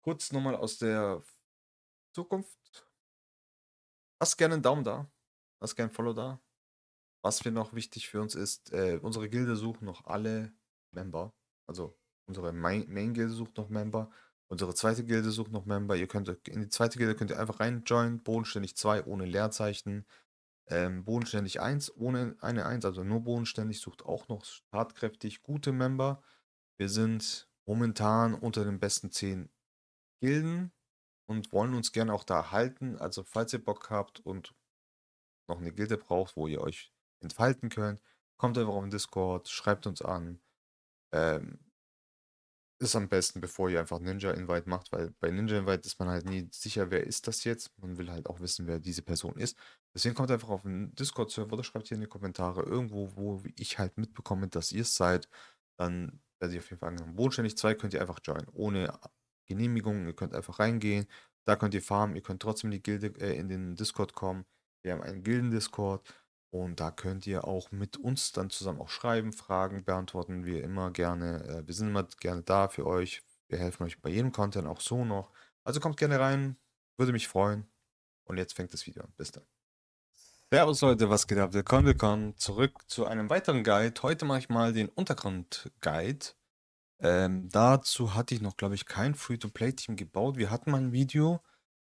Kurz nochmal aus der Zukunft. Lasst gerne einen Daumen da. Lasst gerne ein Follow da. Was wir noch wichtig für uns ist, unsere Gilde sucht noch alle Member. Also unsere Main-Gilde sucht noch Member. Unsere zweite Gilde sucht noch Member. Ihr könnt in die zweite Gilde könnt ihr einfach reinjoinen. Bodenständig 2 ohne Leerzeichen. Bodenständig 1 ohne eine 1, also nur bodenständig, sucht auch noch tatkräftig gute Member. Wir sind momentan unter den besten 10 Gilden und wollen uns gerne auch da halten. Also falls ihr Bock habt und noch eine Gilde braucht, wo ihr euch entfalten könnt, kommt einfach auf den Discord, schreibt uns an. Ähm, Ist am besten, bevor ihr einfach Ninja-Invite macht, weil bei Ninja-Invite ist man halt nie sicher, wer ist das jetzt. Man will halt auch wissen, wer diese Person ist. Deswegen kommt einfach auf den Discord-Server oder schreibt hier in die Kommentare irgendwo, wo ich halt mitbekomme, dass ihr es seid. Dann werde ich auf jeden Fall angenommen. Bodenständig 2 könnt ihr einfach joinen, ohne Genehmigung. Ihr könnt einfach reingehen. Da könnt ihr farmen. Ihr könnt trotzdem in die Gilde, in den Discord kommen. Wir haben einen Gilden-Discord. Und da könnt ihr auch mit uns dann zusammen auch schreiben, Fragen beantworten wir immer gerne. Wir sind immer gerne da für euch. Wir helfen euch bei jedem Content, auch so noch. Also kommt gerne rein, würde mich freuen. Und jetzt fängt das Video an. Bis dann. Servus Leute, was geht ab? Willkommen zurück zu einem weiteren Guide. Heute mache ich mal den Untergrund-Guide. Dazu hatte ich noch, glaube ich, kein Free-to-Play-Team gebaut. Wir hatten mal ein Video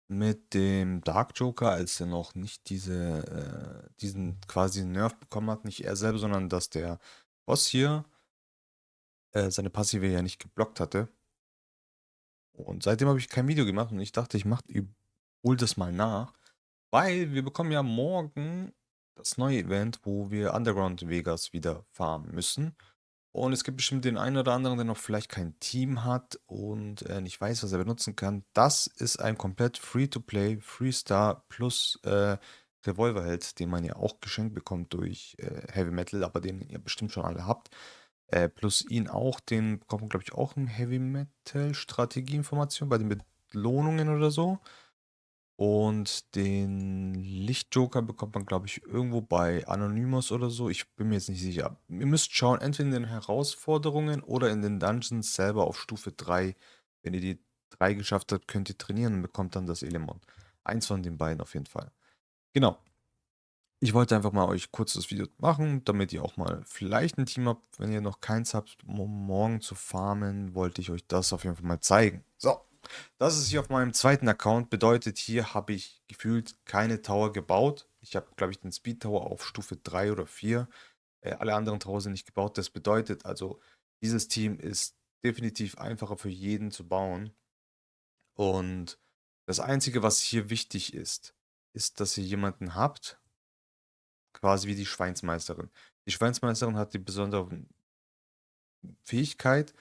mit dem Dark Joker, als er noch nicht diesen quasi Nerf bekommen hat, nicht er selber, sondern dass der Boss hier seine Passive ja nicht geblockt hatte. Und seitdem habe ich kein Video gemacht und ich dachte, ich hol das mal nach, weil wir bekommen ja morgen das neue Event, wo wir Underground Vegas wieder farmen müssen. Und es gibt bestimmt den einen oder anderen, der noch vielleicht kein Team hat und nicht weiß, was er benutzen kann. Das ist ein komplett Free-to-Play, Freestar plus Revolverheld, den man ja auch geschenkt bekommt durch Heavy Metal, aber den ihr bestimmt schon alle habt. Plus ihn auch, den bekommt man, glaube ich, auch in Heavy Metal Strategieinformation bei den Belohnungen oder so. Und den Lichtjoker bekommt man, glaube ich, irgendwo bei Anonymous oder so. Ich bin mir jetzt nicht sicher. Ihr müsst schauen, entweder in den Herausforderungen oder in den Dungeons selber auf Stufe 3. Wenn ihr die 3 geschafft habt, könnt ihr trainieren und bekommt dann das Element. Eins von den beiden auf jeden Fall. Genau. Ich wollte einfach mal euch kurz das Video machen, damit ihr auch mal vielleicht ein Team habt. Wenn ihr noch keins habt, um morgen zu farmen, wollte ich euch das auf jeden Fall mal zeigen. So. Das ist hier auf meinem zweiten Account. Bedeutet, hier habe ich gefühlt keine Tower gebaut. Ich habe, glaube ich, den Speed Tower auf Stufe 3 oder 4. Alle anderen Tower sind nicht gebaut. Das bedeutet also, dieses Team ist definitiv einfacher für jeden zu bauen. Und das Einzige, was hier wichtig ist, ist, dass ihr jemanden habt, quasi wie die Schweinsmeisterin. Die Schweinsmeisterin hat die besondere Fähigkeit,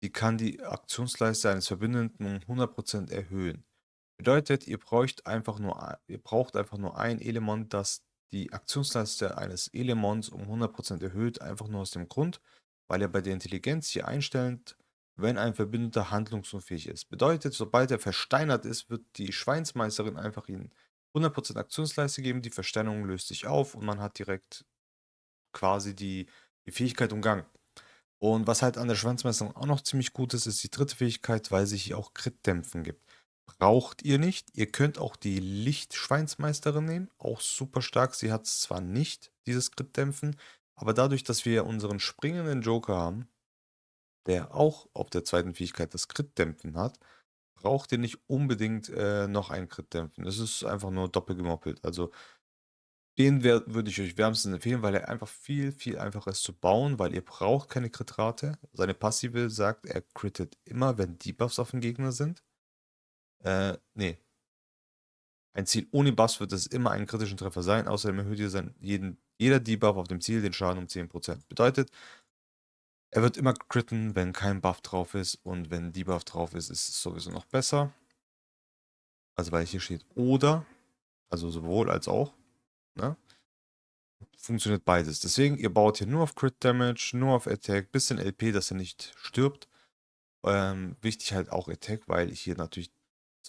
die kann die Aktionsleiste eines Verbündeten um 100% erhöhen. Bedeutet, ihr braucht einfach nur ein Element, das die Aktionsleiste eines Elements um 100% erhöht, einfach nur aus dem Grund, weil er bei der Intelligenz hier einstellt, wenn ein Verbündeter handlungsunfähig ist. Bedeutet, sobald er versteinert ist, wird die Schweinsmeisterin einfach ihm 100% Aktionsleiste geben, die Versteinerung löst sich auf und man hat direkt quasi die Fähigkeit umgangen. Und was halt an der Schwanzmeisterung auch noch ziemlich gut ist, ist die dritte Fähigkeit, weil sich hier auch Crit-Dämpfen gibt. Braucht ihr nicht. Ihr könnt auch die Lichtschweinsmeisterin nehmen. Auch super stark. Sie hat zwar nicht dieses Crit-Dämpfen, aber dadurch, dass wir unseren springenden Joker haben, der auch auf der zweiten Fähigkeit das Crit-Dämpfen hat, braucht ihr nicht unbedingt noch ein Crit-Dämpfen. Es ist einfach nur doppelt gemoppelt. Also den würde ich euch wärmstens empfehlen, weil er einfach viel, viel einfacher ist zu bauen, weil ihr braucht keine Crit-Rate. Seine Passive sagt, er crittet immer, wenn Debuffs auf dem Gegner sind. Nee. Ein Ziel ohne Buffs wird es immer einen kritischen Treffer sein, außerdem erhöht ihr jeder Debuff auf dem Ziel den Schaden um 10%. Bedeutet, er wird immer critten, wenn kein Buff drauf ist und wenn Debuff drauf ist, ist es sowieso noch besser. Also weil hier steht oder, also sowohl als auch, ne? Funktioniert beides. Deswegen, ihr baut hier nur auf Crit Damage, nur auf Attack, bisschen LP, dass er nicht stirbt. Wichtig halt auch Attack, weil ich hier natürlich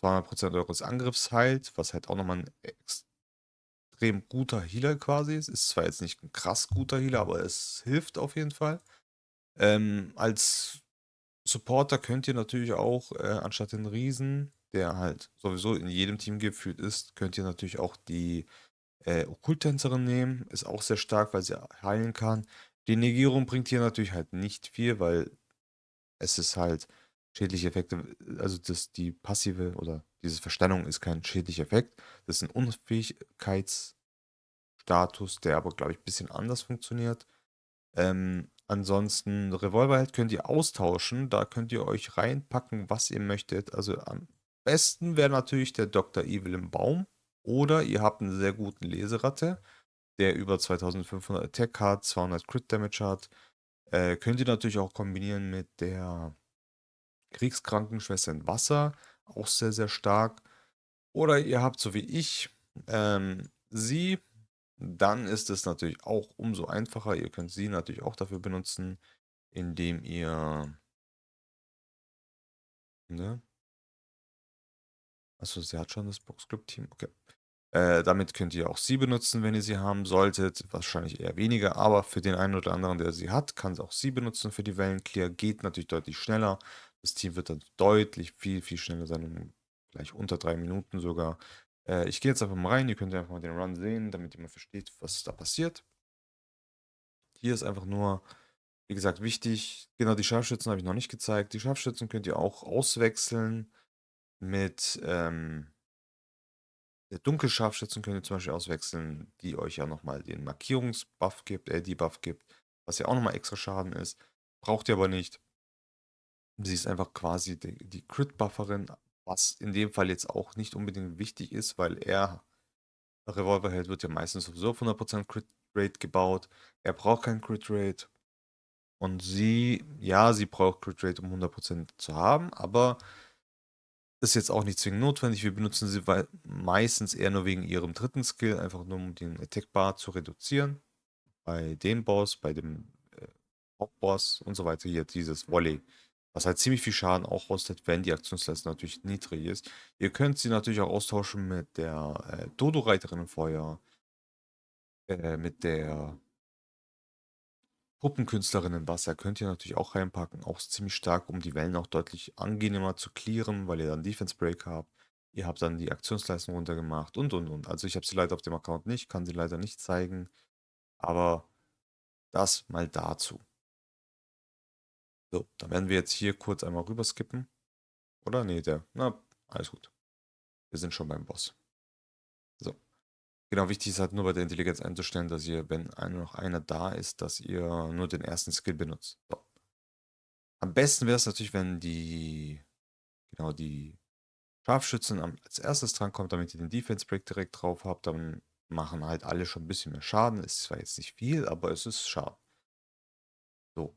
200% eures Angriffs heilt, was halt auch nochmal ein extrem guter Healer quasi ist. Ist zwar jetzt nicht ein krass guter Healer, aber es hilft auf jeden Fall. Als Supporter könnt ihr natürlich auch, anstatt den Riesen, der halt sowieso in jedem Team geführt ist, könnt ihr natürlich auch die Okkulttänzerin nehmen. Ist auch sehr stark, weil sie heilen kann. Die Negierung bringt hier natürlich halt nicht viel, weil es ist halt schädliche Effekte, also die passive oder diese Versteinung ist kein schädlicher Effekt. Das ist ein Unfähigkeitsstatus, der aber, glaube ich, ein bisschen anders funktioniert. Ansonsten Revolverheld könnt ihr austauschen. Da könnt ihr euch reinpacken, was ihr möchtet. Also am besten wäre natürlich der Dr. Evil im Baum. Oder ihr habt einen sehr guten Leseratte, der über 2500 Attack hat, 200 Crit Damage hat. Könnt ihr natürlich auch kombinieren mit der Kriegskrankenschwester in Wasser. Auch sehr, sehr stark. Oder ihr habt, so wie ich, sie. Dann ist es natürlich auch umso einfacher. Ihr könnt sie natürlich auch dafür benutzen, indem ihr, ne? Achso, sie hat schon das Boxclub-Team. Okay. Damit könnt ihr auch sie benutzen, wenn ihr sie haben solltet. Wahrscheinlich eher weniger, aber für den einen oder anderen, der sie hat, kann es auch sie benutzen für die Wellenclear. Geht natürlich deutlich schneller. Das Team wird dann deutlich viel, viel schneller sein, gleich unter 3 Minuten sogar. Ich gehe jetzt einfach mal rein. Ihr könnt einfach mal den Run sehen, damit ihr mal versteht, was da passiert. Hier ist einfach nur, wie gesagt, wichtig. Genau, die Scharfschützen habe ich noch nicht gezeigt. Die Scharfschützen könnt ihr auch auswechseln mit, der Dunkelscharfschützen könnt ihr zum Beispiel auswechseln, die euch ja nochmal den Markierungsbuff gibt, Debuff gibt, was ja auch nochmal extra Schaden ist. Braucht ihr aber nicht. Sie ist einfach quasi die Crit-Bufferin, was in dem Fall jetzt auch nicht unbedingt wichtig ist, weil Revolverheld wird ja meistens sowieso auf 100% Crit Rate gebaut. Er braucht keinen Crit Rate. Und sie, ja, sie braucht Crit Rate, um 100% zu haben, aber ist jetzt auch nicht zwingend notwendig. Wir benutzen sie meistens eher nur wegen ihrem dritten Skill, einfach nur um den Attack Bar zu reduzieren. Bei dem Boss, bei dem Hauptboss und so weiter. Hier dieses Volley, was halt ziemlich viel Schaden auch rostet, wenn die Aktionsleistung natürlich niedrig ist. Ihr könnt sie natürlich auch austauschen mit der Dodo-Reiterin im Feuer, mit der Puppenkünstlerin im Wasser könnt ihr natürlich auch reinpacken. Auch ziemlich stark, um die Wellen auch deutlich angenehmer zu clearen, weil ihr dann Defense Break habt. Ihr habt dann die Aktionsleistung runtergemacht und. Also ich habe sie leider auf dem Account nicht, kann sie leider nicht zeigen. Aber das mal dazu. So, dann werden wir jetzt hier kurz einmal rüber skippen. Oder? Nee, na, alles gut. Wir sind schon beim Boss. So. Genau, wichtig ist halt nur bei der Intelligenz einzustellen, dass ihr, wenn noch einer da ist, dass ihr nur den ersten Skill benutzt. So. Am besten wäre es natürlich, wenn genau, die Scharfschützen als erstes drankommt, damit ihr den Defense Break direkt drauf habt. Dann machen halt alle schon ein bisschen mehr Schaden. Ist zwar jetzt nicht viel, aber es ist Schaden. So.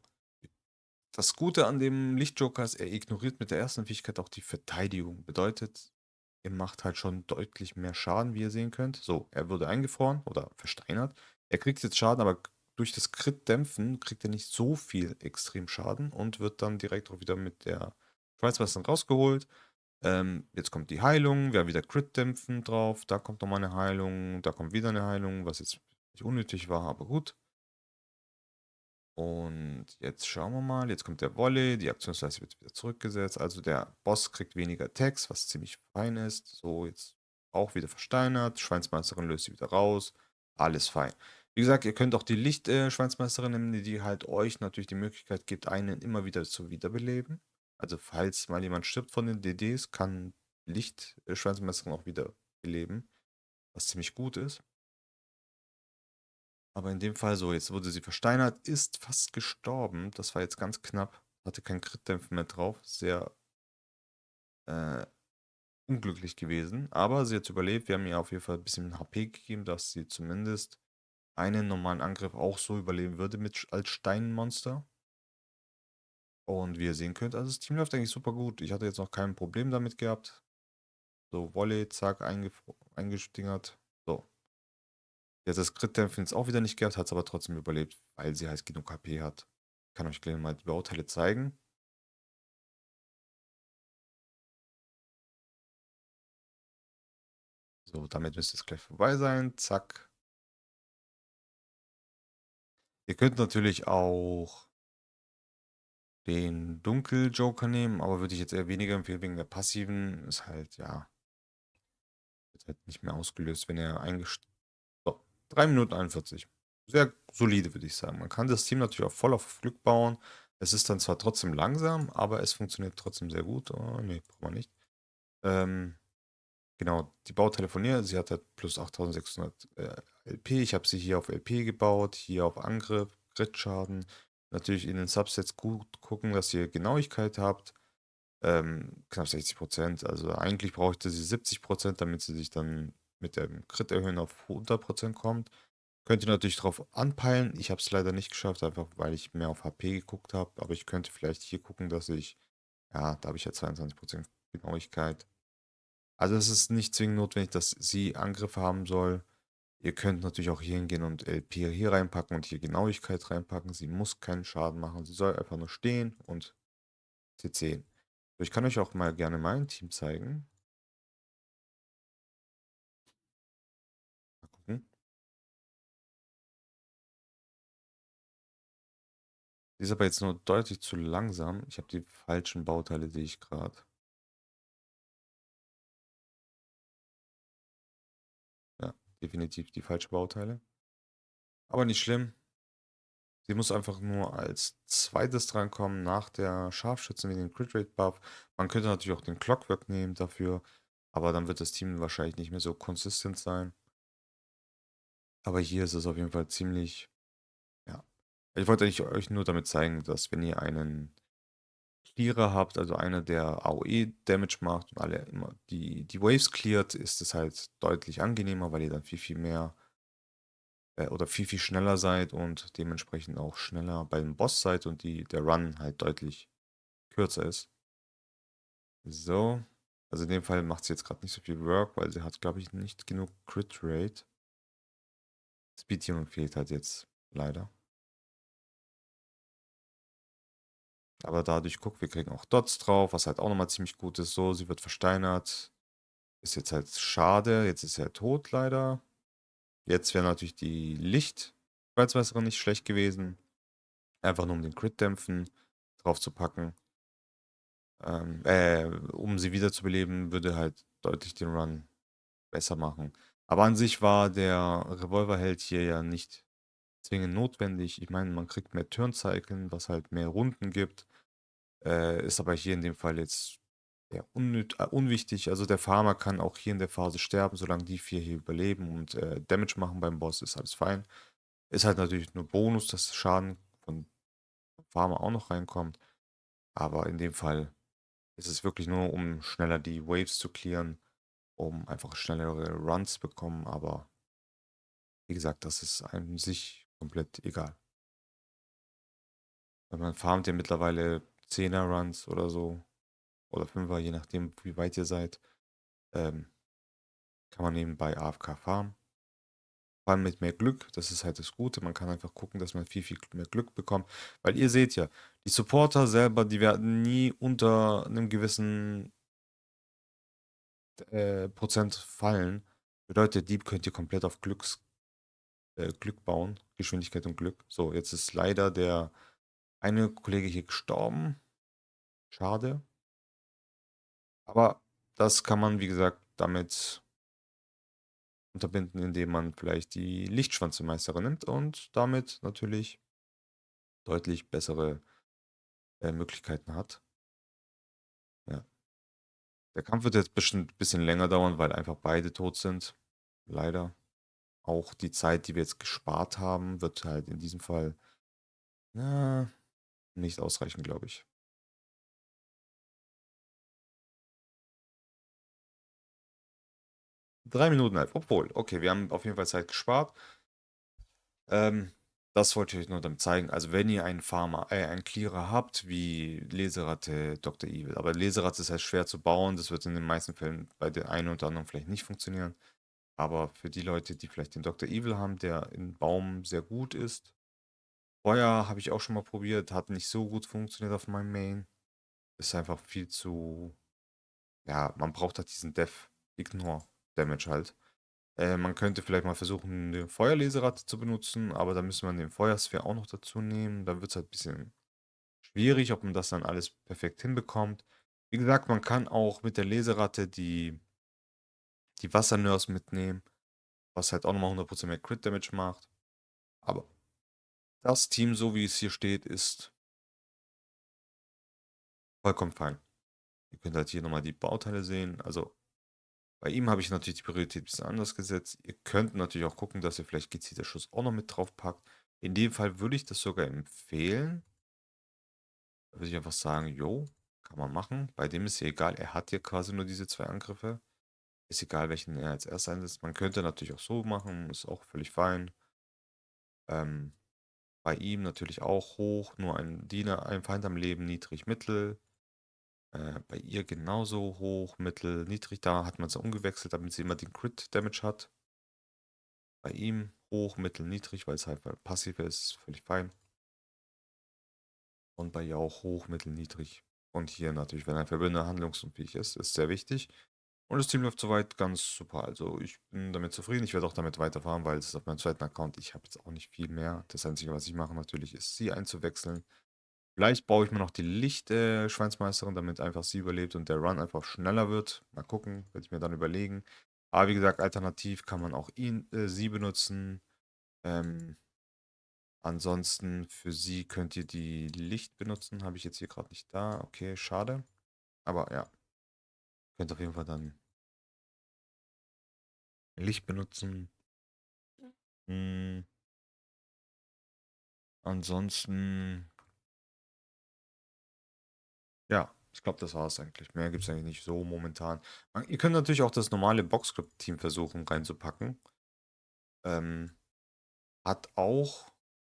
Das Gute an dem Lichtjoker ist, er ignoriert mit der ersten Fähigkeit auch die Verteidigung. Bedeutet, ihr macht halt schon deutlich mehr Schaden, wie ihr sehen könnt. So, er wurde eingefroren oder versteinert. Er kriegt jetzt Schaden, aber durch das Crit-Dämpfen kriegt er nicht so viel extrem Schaden und wird dann direkt auch wieder mit der Schweißmeisterin rausgeholt. Jetzt kommt die Heilung, wir haben wieder Crit-Dämpfen drauf, da kommt nochmal eine Heilung, da kommt wieder eine Heilung, was jetzt nicht unnötig war, aber gut. Und jetzt schauen wir mal. Jetzt kommt der Volley. Die Aktionsleiste wird wieder zurückgesetzt. Also der Boss kriegt weniger Attacks, was ziemlich fein ist. So, jetzt auch wieder versteinert. Schweinsmeisterin löst sie wieder raus. Alles fein. Wie gesagt, ihr könnt auch die Licht-Schweinsmeisterin nehmen, die halt euch natürlich die Möglichkeit gibt, einen immer wieder zu wiederbeleben. Also falls mal jemand stirbt von den DDs, kann Licht-Schweinsmeisterin auch wieder beleben, was ziemlich gut ist. Aber in dem Fall so, jetzt wurde sie versteinert, ist fast gestorben. Das war jetzt ganz knapp. Hatte kein Crit-Dämpfen mehr drauf. Sehr äh, unglücklich gewesen. Aber sie hat überlebt. Wir haben ihr auf jeden Fall ein bisschen HP gegeben, dass sie zumindest einen normalen Angriff auch so überleben würde als Steinmonster. Und wie ihr sehen könnt, also das Team läuft eigentlich super gut. Ich hatte jetzt noch kein Problem damit gehabt. So, Volley, zack, eingestingert. So. Jetzt das Crit-Dämpfen jetzt auch wieder nicht gehabt, hat es aber trotzdem überlebt, weil sie halt genug HP hat. Ich kann euch gleich mal die Bauteile zeigen. So, damit müsste es gleich vorbei sein. Zack. Ihr könnt natürlich auch den Dunkel-Joker nehmen, aber würde ich jetzt eher weniger empfehlen wegen der passiven. Ist halt, ja, wird halt nicht mehr ausgelöst, wenn er eingestellt. So, 3 Minuten 41. Sehr solide, würde ich sagen. Man kann das Team natürlich auch voll auf Glück bauen. Es ist dann zwar trotzdem langsam, aber es funktioniert trotzdem sehr gut. Oh, nee, braucht man nicht. Ähm, genau, die Bauteile von ihr, sie hat halt plus 8600 LP. Ich habe sie hier auf LP gebaut, hier auf Angriff, Crit-Schaden. Natürlich in den Subsets gut gucken, dass ihr Genauigkeit habt. Knapp 60%. Also eigentlich bräuchte sie 70%, damit sie sich dann mit dem Crit erhöhen auf 100% kommt. Könnt ihr natürlich drauf anpeilen. Ich habe es leider nicht geschafft, einfach weil ich mehr auf HP geguckt habe. Aber ich könnte vielleicht hier gucken, dass ich, ja, da habe ich ja 22% Genauigkeit. Also es ist nicht zwingend notwendig, dass sie Angriffe haben soll. Ihr könnt natürlich auch hier hingehen und LP hier reinpacken und hier Genauigkeit reinpacken. Sie muss keinen Schaden machen. Sie soll einfach nur stehen und CC. So, ich kann euch auch mal gerne mein Team zeigen. Mal gucken. Die ist aber jetzt nur deutlich zu langsam. Ich habe die falschen Bauteile, sehe ich gerade. Ja, definitiv die falschen Bauteile. Aber nicht schlimm. Sie muss einfach nur als zweites drankommen nach der Scharfschützen wegen dem Crit Rate Buff. Man könnte natürlich auch den Clockwork nehmen dafür, aber dann wird das Team wahrscheinlich nicht mehr so konsistent sein. Aber hier ist es auf jeden Fall ziemlich, ja. Ich wollte eigentlich euch nur damit zeigen, dass wenn ihr einen Clearer habt, also einer, der AOE Damage macht und alle immer die Waves cleart, ist es halt deutlich angenehmer, weil ihr dann viel, viel mehr oder viel, viel schneller seid und dementsprechend auch schneller beim Boss seid und der Run halt deutlich kürzer ist. So. Also in dem Fall macht sie jetzt gerade nicht so viel Work, weil sie hat, glaube ich, nicht genug Crit Rate. Speedhealing fehlt halt jetzt leider. Aber dadurch, guck, wir kriegen auch Dots drauf, was halt auch nochmal ziemlich gut ist. So, sie wird versteinert. Ist jetzt halt schade. Jetzt ist er tot leider. Jetzt wäre natürlich die Licht-Schwarzweißerin nicht schlecht gewesen. Einfach nur um den Crit-Dämpfen drauf zu packen. Um sie wiederzubeleben, würde halt deutlich den Run besser machen. Aber an sich war der Revolverheld hier ja nicht zwingend notwendig. Ich meine, man kriegt mehr Turncyclen, was halt mehr Runden gibt. Ist aber hier in dem Fall jetzt ja, unwichtig. Also der Farmer kann auch hier in der Phase sterben, solange die 4 hier überleben und Damage machen beim Boss, ist alles fein. Ist halt natürlich nur Bonus, dass Schaden von Farmer auch noch reinkommt. Aber in dem Fall ist es wirklich nur, um schneller die Waves zu clearen, um einfach schnellere Runs zu bekommen. Aber wie gesagt, das ist an sich komplett egal. Weil man farmt ja mittlerweile 10er Runs oder so. Oder 5er, je nachdem, wie weit ihr seid. Ähm, kann man nebenbei AFK farmen. Vor allem mit mehr Glück, das ist halt das Gute. Man kann einfach gucken, dass man viel, viel mehr Glück bekommt. Weil ihr seht ja, die Supporter selber, die werden nie unter einem gewissen Prozent fallen. Bedeutet, Dieb könnt ihr komplett auf Glück bauen. Geschwindigkeit und Glück. So, jetzt ist leider der eine Kollege hier gestorben. Schade. Aber das kann man, wie gesagt, damit unterbinden, indem man vielleicht die Lichtschwanzemeisterin nimmt und damit natürlich deutlich bessere Möglichkeiten hat. Ja. Der Kampf wird jetzt bestimmt ein bisschen länger dauern, weil einfach beide tot sind. Leider. Auch die Zeit, die wir jetzt gespart haben, wird halt in diesem Fall na, nicht ausreichen, glaube ich. 3 Minuten 11. Obwohl, okay, wir haben auf jeden Fall Zeit gespart. Ähm, das wollte ich euch nur damit zeigen. Also wenn ihr einen Clearer habt, wie Leseratte, Dr. Evil, aber Leseratte ist halt schwer zu bauen, das wird in den meisten Fällen bei der einen oder anderen vielleicht nicht funktionieren. Aber für die Leute, die vielleicht den Dr. Evil haben, der in Baum sehr gut ist. Feuer habe ich auch schon mal probiert, hat nicht so gut funktioniert auf meinem Main. Ist einfach viel zu, ja, man braucht halt diesen Death Ignore Damage halt. Man könnte vielleicht mal versuchen, den Feuerlaserrad zu benutzen, aber da müsste man den Feuersphere auch noch dazu nehmen. Dann wird es halt ein bisschen schwierig, ob man das dann alles perfekt hinbekommt. Wie gesagt, man kann auch mit der Leseratte die Wassernurse mitnehmen, was halt auch nochmal 100% mehr Crit Damage macht. Aber das Team, so wie es hier steht, ist vollkommen fein. Ihr könnt halt hier nochmal die Bauteile sehen. Also bei ihm habe ich natürlich die Priorität ein bisschen anders gesetzt. Ihr könnt natürlich auch gucken, dass ihr vielleicht gezielter Schuss auch noch mit drauf packt. In dem Fall würde ich das sogar empfehlen. Da würde ich einfach sagen, jo, kann man machen. Bei dem ist ja egal, er hat ja quasi nur diese 2 Angriffe. Ist egal, welchen er als Erster einsetzt. Man könnte natürlich auch so machen, ist auch völlig fein. Ähm, Bei ihm natürlich auch hoch, nur ein Diener, ein Feind am Leben, niedrig, mittel. Bei ihr genauso hoch, mittel, niedrig. Da hat man es umgewechselt, damit sie immer den Crit-Damage hat. Bei ihm hoch, mittel, niedrig, weil es halt passiv ist, völlig fein. Und bei ihr auch hoch, mittel, niedrig. Und hier natürlich, wenn ein Verbündender handlungsunfähig ist sehr wichtig. Und das Team läuft soweit ganz super. Also ich bin damit zufrieden. Ich werde auch damit weiterfahren, weil es ist auf meinem zweiten Account. Ich habe jetzt auch nicht viel mehr. Das Einzige, was ich mache natürlich, ist sie einzuwechseln. Vielleicht baue ich mir noch die Licht-Schweinsmeisterin, damit einfach sie überlebt und der Run einfach schneller wird. Mal gucken, werde ich mir dann überlegen. Aber wie gesagt, alternativ kann man auch sie benutzen. Ähm, Ansonsten für sie könnt ihr die Licht benutzen. Habe ich jetzt hier gerade nicht da. Okay, schade. Aber ja, könnt auf jeden Fall dann Licht benutzen. Hm, ansonsten, ja, ich glaube, das war es eigentlich. Mehr gibt es eigentlich nicht so momentan. Ihr könnt natürlich auch das normale Boxscript-Team versuchen reinzupacken. Ähm, Hat auch,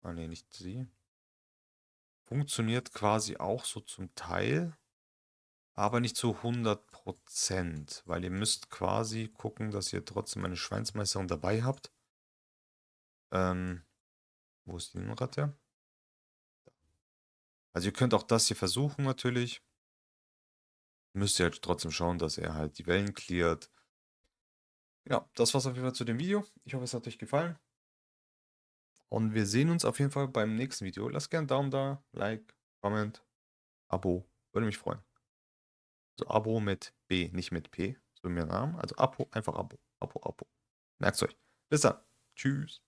ah ne, nicht sie. Funktioniert quasi auch so zum Teil, aber nicht zu 100%, weil ihr müsst quasi gucken, dass ihr trotzdem eine Schweinsmeisterin dabei habt. Ähm, Wo ist die Ratte? Also ihr könnt auch das hier versuchen natürlich. Müsst ihr halt trotzdem schauen, dass er halt die Wellen cleart. Ja, das war's auf jeden Fall zu dem Video. Ich hoffe, es hat euch gefallen. Und wir sehen uns auf jeden Fall beim nächsten Video. Lasst gerne einen Daumen da, Like, Comment, Abo. Würde mich freuen. Also Abo mit B, nicht mit P, so wie mein Name. Also Abo, einfach Abo. Abo, Abo. Merkt's euch. Bis dann. Tschüss.